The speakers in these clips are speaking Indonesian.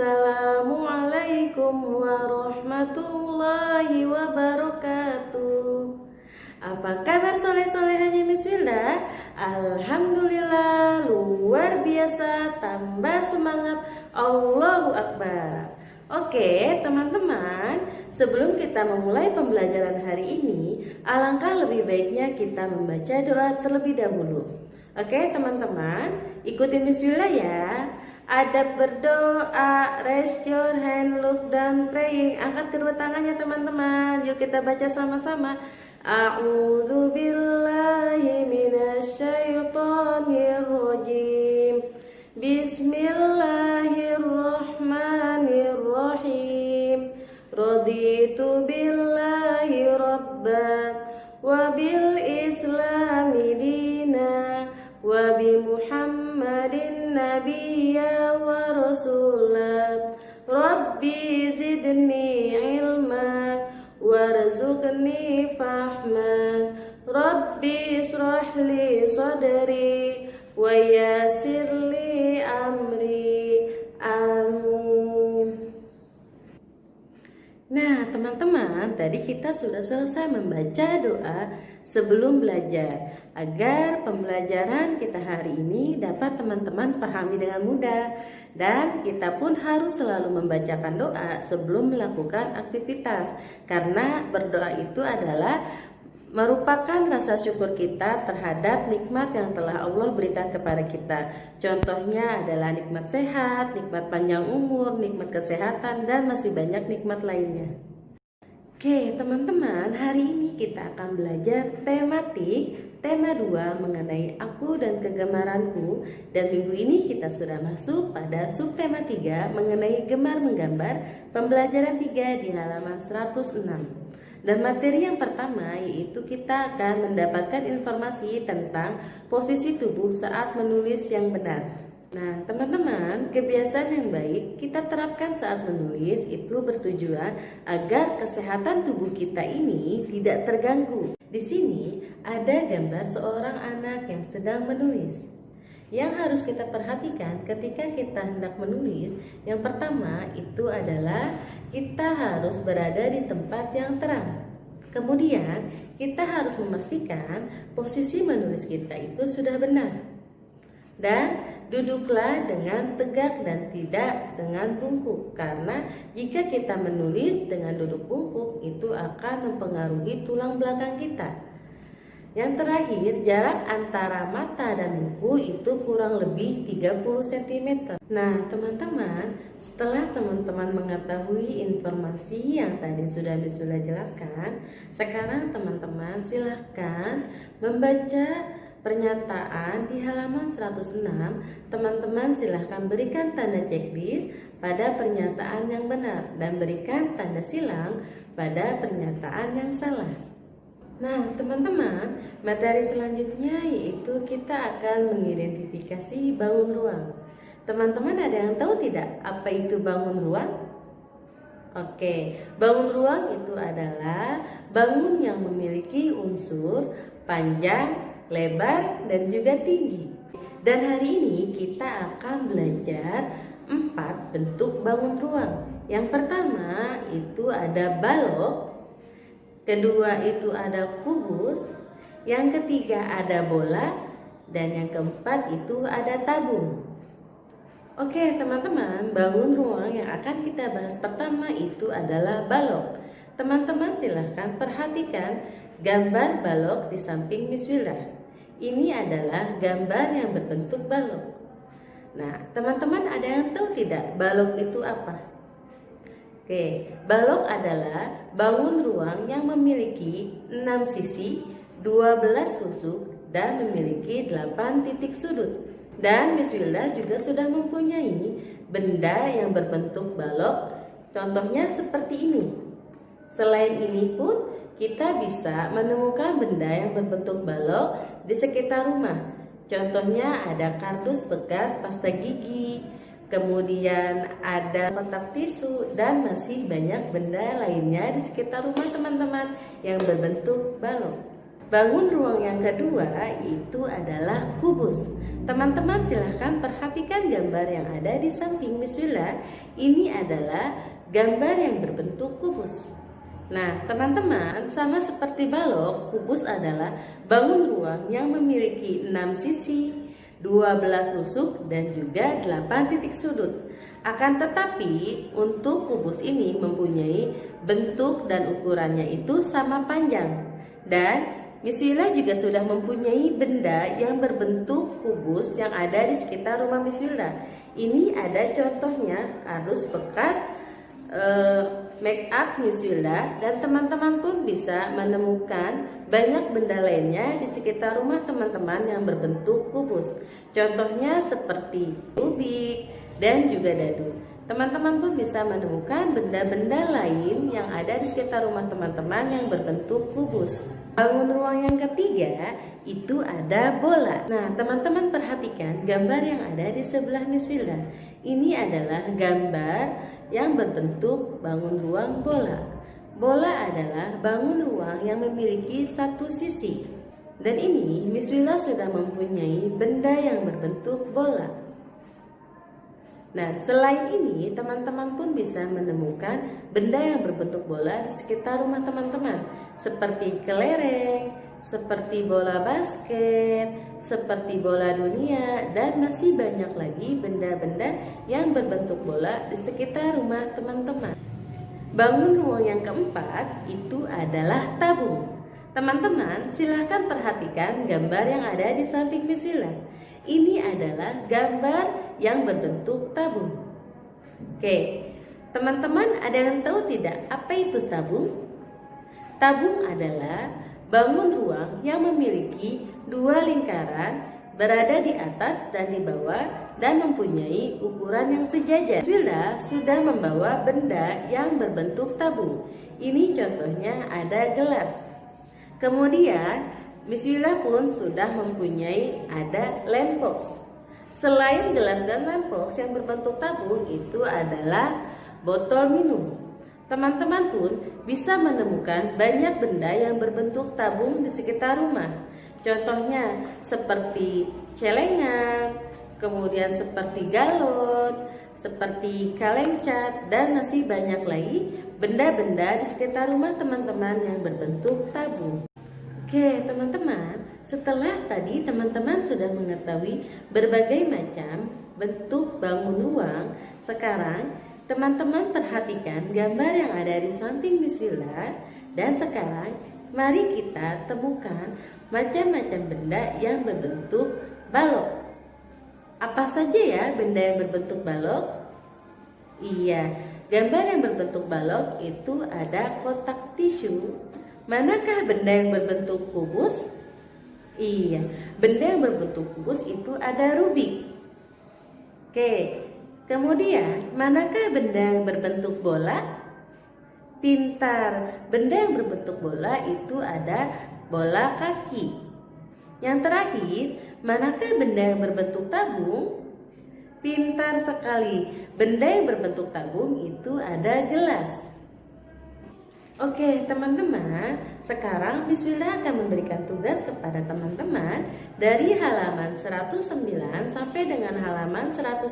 Assalamualaikum warahmatullahi wabarakatuh. Apa kabar soleh-solehnya Miss Wilda? Alhamdulillah, luar biasa, tambah semangat, Allahu Akbar. Oke teman-teman, sebelum kita memulai pembelajaran hari ini, alangkah lebih baiknya kita membaca doa terlebih dahulu. Oke teman-teman, ikutin Miss Wilda ya. Adab berdoa, raise your hand, look down, praying. Angkat kedua tangannya teman-teman. Yuk kita baca sama-sama. A'udzu billahi minasyaitonir rajim. Bismillahirrahmanirrahim. Raditu billahi rabban wa bil islami dina wa bi Muhammadin nabiyya wa rasulah. Rabbi zidni ilma warzuqni fahma. Rabbi israh li sadri wa yassir li amri. Amin. Nah teman-teman, tadi kita sudah selesai membaca doa sebelum belajar, agar pembelajaran kita hari ini dapat teman-teman pahami dengan mudah. Dan kita pun harus selalu membacakan doa sebelum melakukan aktivitas, karena berdoa itu adalah merupakan rasa syukur kita terhadap nikmat yang telah Allah berikan kepada kita. Contohnya adalah nikmat sehat, nikmat panjang umur, nikmat kesehatan, dan masih banyak nikmat lainnya. Oke teman-teman, hari ini kita akan belajar tematik tema 2 mengenai aku dan kegemaranku. Dan minggu ini kita sudah masuk pada subtema 3 mengenai gemar menggambar, pembelajaran 3 di halaman 106. Dan materi yang pertama yaitu kita akan mendapatkan informasi tentang posisi tubuh saat menulis yang benar. Nah teman-teman, kebiasaan yang baik kita terapkan saat menulis itu bertujuan agar kesehatan tubuh kita ini tidak terganggu. Di sini ada gambar seorang anak yang sedang menulis. Yang harus kita perhatikan ketika kita hendak menulis, yang pertama itu adalah kita harus berada di tempat yang terang. Kemudian kita harus memastikan posisi menulis kita itu sudah benar. Dan duduklah dengan tegak dan tidak dengan bungkuk, karena jika kita menulis dengan duduk bungkuk itu akan mempengaruhi tulang belakang kita. Yang terakhir, jarak antara mata dan buku itu kurang lebih 30 cm. Nah teman-teman, setelah teman-teman mengetahui informasi yang tadi sudah jelaskan, sekarang teman-teman silahkan membaca pernyataan di halaman 106. Teman-teman silahkan berikan tanda checklist pada pernyataan yang benar dan berikan tanda silang pada pernyataan yang salah. Nah teman-teman, materi selanjutnya yaitu kita akan mengidentifikasi bangun ruang. Teman-teman ada yang tahu tidak apa itu bangun ruang? Oke, bangun ruang itu adalah bangun yang memiliki unsur panjang, lebar, dan juga tinggi. Dan hari ini kita akan belajar 4 bentuk bangun ruang. Yang pertama itu ada balok. Kedua itu ada kubus, yang ketiga ada bola, dan yang keempat itu ada tabung. Oke teman-teman, bangun ruang yang akan kita bahas pertama itu adalah balok. Teman-teman silahkan perhatikan gambar balok di samping Miss Wilda. Ini adalah gambar yang berbentuk balok. Nah teman-teman ada yang tahu tidak balok itu apa? Oke, balok adalah bangun ruang yang memiliki 6 sisi, 12 tusuk, dan memiliki 8 titik sudut. Dan Miss Wilda juga sudah mempunyai benda yang berbentuk balok, contohnya seperti ini. Selain ini pun, kita bisa menemukan benda yang berbentuk balok di sekitar rumah. Contohnya ada kardus bekas pasta gigi, kemudian ada kotak tisu, dan masih banyak benda lainnya di sekitar rumah teman-teman yang berbentuk balok. bangun ruang yang kedua itu adalah kubus. Teman-teman silahkan perhatikan gambar yang ada di samping Miss Willa. Ini adalah gambar yang berbentuk kubus. Nah, teman-teman, sama seperti balok, kubus adalah bangun ruang yang memiliki 6 sisi, 12 tusuk, dan juga 8 titik sudut. Akan tetapi, untuk kubus ini mempunyai bentuk dan ukurannya itu sama panjang. Dan Miss Willa juga sudah mempunyai benda yang berbentuk kubus yang ada di sekitar rumah Miss Willa. Ini ada contohnya, kardus bekas make up Miss Willa, dan teman-teman pun bisa menemukan banyak benda lainnya di sekitar rumah teman-teman yang berbentuk kubus. Contohnya seperti rubik dan juga dadu. Teman-teman pun bisa menemukan benda-benda lain yang ada di sekitar rumah teman-teman yang berbentuk kubus. Bangun ruang yang ketiga itu ada bola. Nah, teman-teman perhatikan gambar yang ada di sebelah Miss Willa. Ini adalah gambar yang berbentuk bangun ruang bola. Bola adalah bangun ruang yang memiliki satu sisi. Dan ini Miss Willa sudah mempunyai benda yang berbentuk bola. Nah, selain ini teman-teman pun bisa menemukan benda yang berbentuk bola di sekitar rumah teman-teman, seperti kelereng, seperti bola basket, seperti bola dunia, dan masih banyak lagi benda-benda yang berbentuk bola di sekitar rumah teman-teman. Bangun ruang yang keempat itu adalah tabung. Teman-teman silahkan perhatikan gambar yang ada di samping Miss Willa. Ini adalah gambar yang berbentuk tabung. Oke, teman-teman ada yang tahu tidak apa itu tabung? Tabung adalah bangun ruang yang memiliki dua lingkaran berada di atas dan di bawah dan mempunyai ukuran yang sejajar. Miss Willa sudah membawa benda yang berbentuk tabung. Ini contohnya ada gelas. Kemudian Miss Willa pun sudah mempunyai ada lampbox. Selain gelas dan lampbox yang berbentuk tabung itu adalah botol minum. Teman-teman pun bisa menemukan banyak benda yang berbentuk tabung di sekitar rumah. Contohnya seperti celengan, kemudian seperti galon, seperti kaleng cat, dan masih banyak lagi benda-benda di sekitar rumah teman-teman yang berbentuk tabung. Oke teman-teman, setelah tadi teman-teman sudah mengetahui berbagai macam bentuk bangun ruang, sekarang teman-teman perhatikan gambar yang ada di samping Miss Willa. Dan sekarang mari kita temukan macam-macam benda yang berbentuk balok. Apa saja ya benda yang berbentuk balok? Iya, gambar yang berbentuk balok itu ada kotak tisu. Manakah benda yang berbentuk kubus? Iya, benda yang berbentuk kubus itu ada rubik. Oke, kemudian manakah benda yang berbentuk bola? Pintar, benda yang berbentuk bola itu ada bola kaki. Yang terakhir, manakah benda yang berbentuk tabung? Pintar sekali, benda yang berbentuk tabung itu ada gelas. Oke teman-teman, sekarang Miss Willa akan memberikan tugas kepada teman-teman dari halaman 109 sampai dengan halaman 111.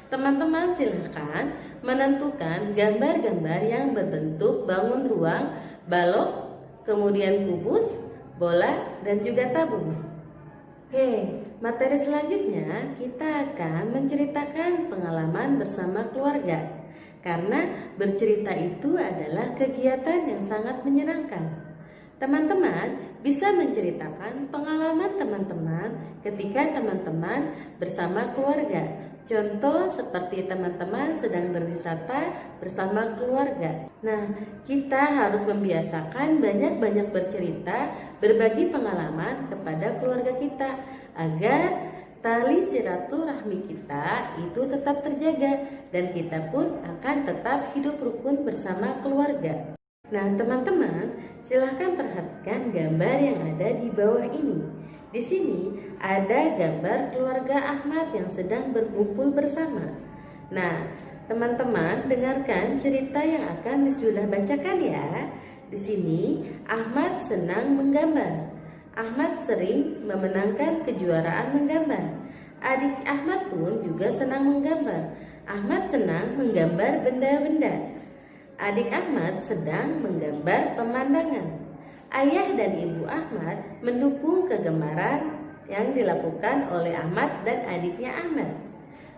Teman-teman silahkan menentukan gambar-gambar yang berbentuk bangun ruang, balok, kemudian kubus, bola, dan juga tabung. Oke, materi selanjutnya kita akan menceritakan pengalaman bersama keluarga. Karena bercerita itu adalah kegiatan yang sangat menyenangkan. Teman-teman bisa menceritakan pengalaman teman-teman ketika teman-teman bersama keluarga. Contoh seperti teman-teman sedang berwisata bersama keluarga. Nah, kita harus membiasakan banyak-banyak bercerita, berbagi pengalaman kepada keluarga kita agar tali silaturahmi kita itu tetap terjaga dan kita pun akan tetap hidup rukun bersama keluarga. Nah teman-teman, silahkan perhatikan gambar yang ada di bawah ini. Di sini ada gambar keluarga Ahmad yang sedang berkumpul bersama. Nah teman-teman dengarkan cerita yang akan Miss Willa bacakan ya. Di sini Ahmad senang menggambar. Ahmad sering memenangkan kejuaraan menggambar. Adik Ahmad pun juga senang menggambar. Ahmad senang menggambar benda-benda. Adik Ahmad sedang menggambar pemandangan. Ayah dan ibu Ahmad mendukung kegemaran yang dilakukan oleh Ahmad dan adiknya Ahmad.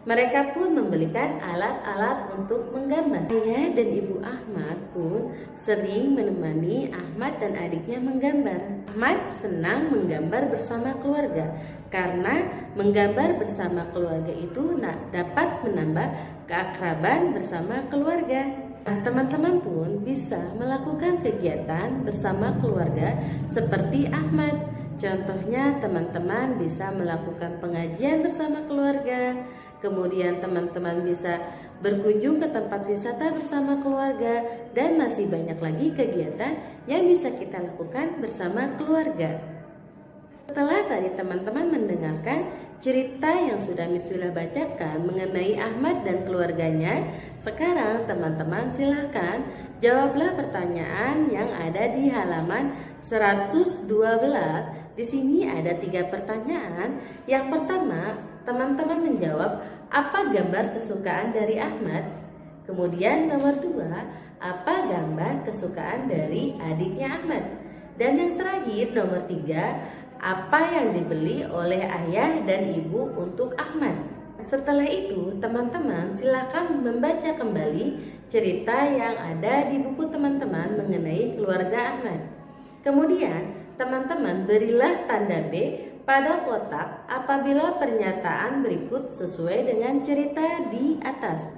Mereka pun membelikan alat-alat untuk menggambar. Ayah dan ibu Ahmad pun sering menemani Ahmad dan adiknya menggambar. Ahmad senang menggambar bersama keluarga karena menggambar bersama keluarga itu dapat menambah keakraban bersama keluarga. Teman-teman pun bisa melakukan kegiatan bersama keluarga seperti Ahmad. Contohnya teman-teman bisa melakukan pengajian bersama keluarga. Kemudian teman-teman bisa berkunjung ke tempat wisata bersama keluarga. Dan masih banyak lagi kegiatan yang bisa kita lakukan bersama keluarga. Setelah tadi teman-teman mendengarkan cerita yang sudah Miss Willa bacakan mengenai Ahmad dan keluarganya, sekarang teman-teman silahkan jawablah pertanyaan yang ada di halaman 112. Di sini ada 3 pertanyaan. Yang pertama, teman-teman menjawab apa gambar kesukaan dari Ahmad. Kemudian nomor 2, apa gambar kesukaan dari adiknya Ahmad. Dan yang terakhir nomor 3, apa yang dibeli oleh ayah dan ibu untuk Ahmad. Setelah itu, teman-teman silakan membaca kembali cerita yang ada di buku teman-teman mengenai keluarga Ahmad. Kemudian, teman-teman berilah tanda B pada kotak apabila pernyataan berikut sesuai dengan cerita di atas.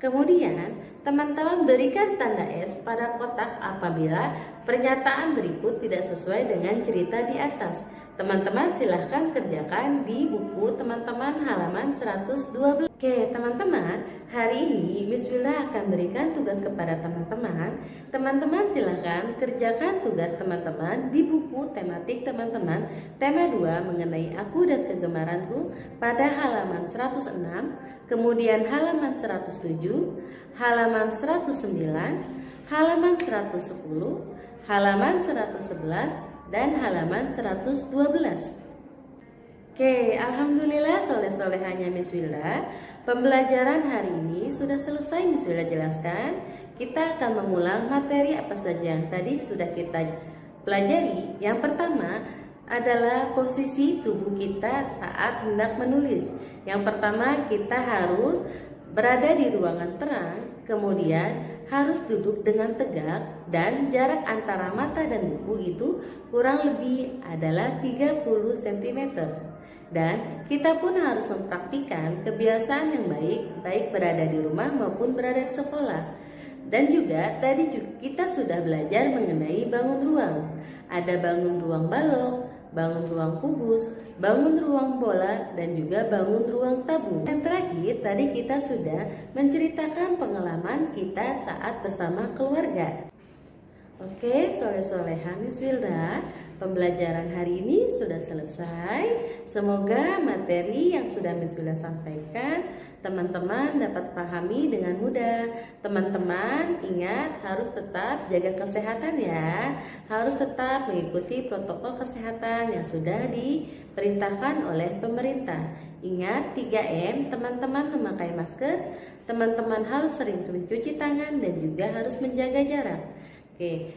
Kemudian, teman-teman berikan tanda S pada kotak apabila pernyataan berikut tidak sesuai dengan cerita di atas. Teman-teman silahkan kerjakan di buku teman-teman halaman 112. Oke teman-teman, hari ini Miss Willa akan berikan tugas kepada teman-teman. Teman-teman silahkan kerjakan tugas teman-teman di buku tematik teman-teman tema 2 mengenai aku dan kegemaranku pada halaman 106, kemudian halaman 107, halaman 109, halaman 110, halaman 111, dan halaman 112. Oke, alhamdulillah soleh-solehannya Miss Willa. Pembelajaran hari ini sudah selesai Miss Willa jelaskan. Kita akan mengulang materi apa saja yang tadi sudah kita pelajari. Yang pertama adalah posisi tubuh kita saat hendak menulis. Yang pertama kita harus berada di ruangan terang, kemudian harus duduk dengan tegak dan jarak antara mata dan buku itu kurang lebih adalah 30 cm. Dan kita pun harus mempraktikkan kebiasaan yang baik berada di rumah maupun berada di sekolah. Dan juga tadi kita sudah belajar mengenai bangun ruang. Ada bangun ruang balok, bangun ruang kubus, bangun ruang bola, dan juga bangun ruang tabung. Yang terakhir, tadi kita sudah menceritakan pengalaman kita saat bersama keluarga. Oke, soleh-solehan Miss Willa, pembelajaran hari ini sudah selesai. Semoga materi yang sudah Miss Willa sampaikan teman-teman dapat pahami dengan mudah. Teman-teman ingat harus tetap jaga kesehatan ya. Harus tetap mengikuti protokol kesehatan yang sudah diperintahkan oleh pemerintah. Ingat 3M, teman-teman memakai masker, teman-teman harus sering mencuci tangan dan juga harus menjaga jarak. Oke,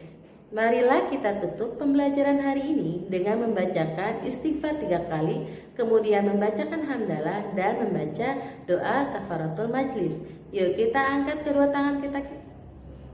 marilah kita tutup pembelajaran hari ini dengan membacakan istighfar 3 kali, kemudian membacakan hamdalah dan membaca doa kafaratul majlis. Yuk kita angkat kedua tangan kita,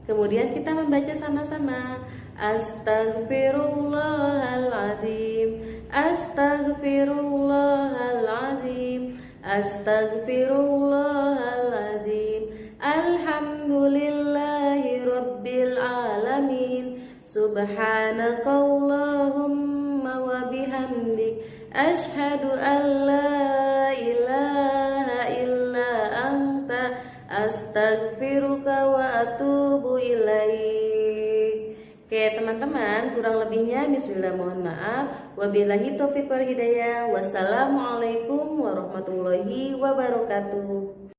kemudian kita membaca sama-sama. Astaghfirullahaladzim, astaghfirullahaladzim, astaghfirullahaladzim. Alhamdulillahi rabbil alamin. Subhanakallahumma wa bihamdik, asyhadu an la ilaha illa anta, astaghfiruka wa atubu ilaik. Oke teman-teman, kurang lebihnya Miss Willa mohon maaf. Wabillahi taufiq wal hidayah. Wassalamualaikum warahmatullahi wabarakatuh.